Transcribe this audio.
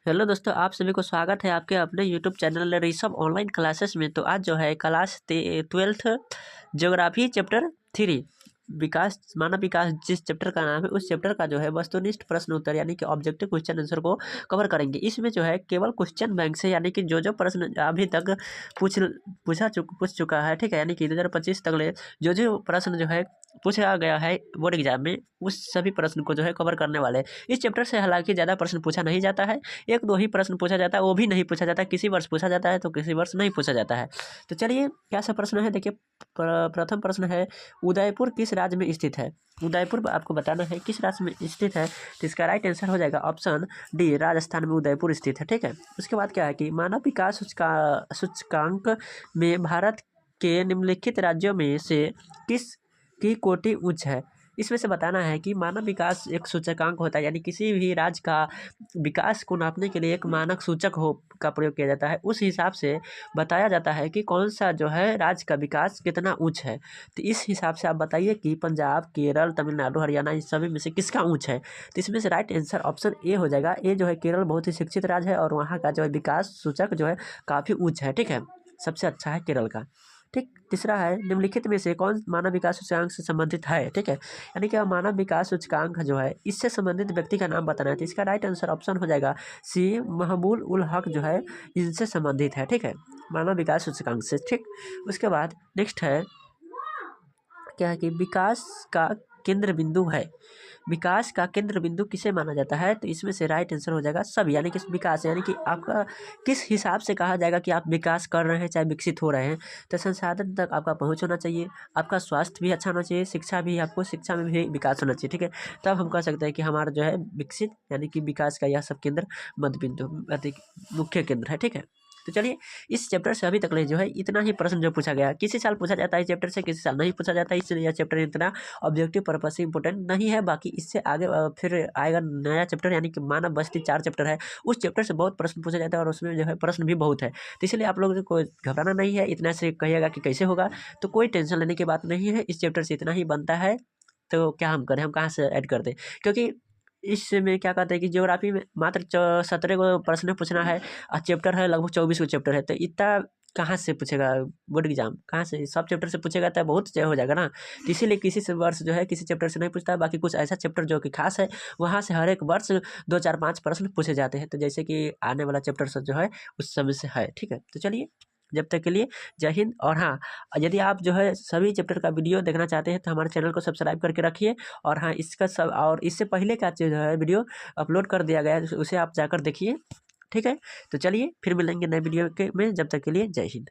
Hello दोस्तों, आप सभी को स्वागत है आपके अपने YouTube channel Rishabh online classes में। तो आज जो है क्लास 12th ज्योग्राफी चैप्टर 3 विकास मानव विकास जिस चैप्टर का नाम है उस चैप्टर का जो है वस्तुनिष्ठ प्रश्न उत्तर यानी कि ऑब्जेक्टिव क्वेश्चन आंसर को कवर करेंगे। इसमें जो है केवल क्वेश्चन बैंक से यानी कि जो प्रश्न अभी तक पूछ चुका है, ठीक है, यानी कि 2025 तक ले जो प्रश्न जो है पूछा गया है बोर्ड एग्जाम में उस सभी प्रश्न को जो है कवर करने वाले हैं। इस चैप्टर से हालांकि ज़्यादा प्रश्न पूछा नहीं जाता है, एक दो ही प्रश्न पूछा जाता है, वो भी नहीं पूछा जाता, किसी वर्ष पूछा जाता है तो किसी वर्ष नहीं पूछा जाता है। तो चलिए क्या सा प्रश्न है, देखिए प्रथम प्रश्न है, उदयपुर किस राज्य में स्थित है। उदयपुर आपको बताना है किस राज्य में स्थित है, तो इसका राइट आंसर हो जाएगा ऑप्शन डी, राजस्थान में उदयपुर स्थित है, ठीक है। उसके बाद क्या है कि मानव विकास सूचकांक में भारत के निम्नलिखित राज्यों में से किस की कोटि उच्च है। इसमें से बताना है कि मानव विकास एक सूचकांक होता है, यानी किसी भी राज्य का विकास को नापने के लिए एक मानक सूचक हो का प्रयोग किया जाता है। उस हिसाब से बताया जाता है कि कौन सा जो है राज्य का विकास कितना उच्च है। तो इस हिसाब से आप बताइए कि पंजाब, केरल, तमिलनाडु, हरियाणा इन सभी में से किसका उच्च है। तो इसमें से राइट आंसर ऑप्शन ए हो जाएगा। ए जो है केरल बहुत ही शिक्षित राज्य है और वहाँ का जो है विकास सूचक जो है काफ़ी उच्च है, ठीक है, सबसे अच्छा है केरल का। ठीक, तीसरा है निम्नलिखित में से कौन मानव विकास सूचकांक से संबंधित है, ठीक है, यानी कि मानव विकास सूचकांक जो है इससे संबंधित व्यक्ति का नाम बताना है। तो इसका राइट आंसर ऑप्शन हो जाएगा सी, महबूल उल हक जो है इनसे संबंधित है, ठीक है, मानव विकास सूचकांक से। ठीक, उसके बाद नेक्स्ट है क्या है कि विकास का केंद्र बिंदु है, विकास का केंद्र बिंदु किसे माना जाता है। तो इसमें से राइट आंसर हो जाएगा सब, यानी कि विकास यानी कि आपका किस हिसाब से कहा जाएगा कि आप विकास कर रहे हैं चाहे विकसित हो रहे हैं। तो संसाधन तक आपका पहुंच होना चाहिए, आपका स्वास्थ्य भी अच्छा होना चाहिए, शिक्षा भी, आपको शिक्षा में भी विकास होना चाहिए, ठीक है, तब हम कह सकते हैं कि हमारा जो है विकसित यानी कि विकास का यह सब केंद्र मध्य बिंदु मुख्य केंद्र है, ठीक है। तो चलिए इस चैप्टर से अभी तक ले जो है इतना ही प्रश्न जो पूछा गया, किसी साल पूछा जाता है इस चैप्टर से, किसी साल नहीं पूछा जाता है, इसलिए यह चैप्टर इतना ऑब्जेक्टिव पर्पस से इंपॉर्टेंट नहीं है। बाकी इससे आगे फिर आएगा नया चैप्टर यानी कि मानव बस्ती 4 चैप्टर है, उस चैप्टर से बहुत प्रश्न पूछा जाता है और उसमें जो है प्रश्न भी बहुत है। तो इसलिए आप लोगों को घबराना नहीं है, इतना से कहिएगा कि कैसे होगा, तो कोई टेंशन लेने की बात नहीं है, इस चैप्टर से इतना ही बनता है। तो क्या हम करें, हम कहाँ से ऐड कर दें, क्योंकि इसमें क्या कहते हैं कि ज्योग्राफी में मात्र 17 को प्रश्न पूछना है और चैप्टर है लगभग 24 को चैप्टर है, तो इतना कहाँ से पूछेगा बोर्ड एग्जाम, कहाँ से सब चैप्टर से पूछेगा तो बहुत हो जाएगा ना। तो इसीलिए किसी से वर्ष जो है किसी चैप्टर से नहीं पूछता है, बाकी कुछ ऐसा चैप्टर जो कि खास है वहाँ से हर एक वर्ष 2 4 5 प्रश्न पूछे जाते हैं। तो जैसे कि आने वाला चैप्टर सब जो है उस समय से है, ठीक है। तो चलिए जब तक के लिए जय हिंद। और हाँ, यदि आप जो है सभी चैप्टर का वीडियो देखना चाहते हैं तो हमारे चैनल को सब्सक्राइब करके रखिए। और हाँ, इसका सब और इससे पहले का जो है वीडियो अपलोड कर दिया गया है, उसे आप जाकर देखिए, ठीक है। तो चलिए फिर मिलेंगे नए वीडियो के में, जब तक के लिए जय हिंद।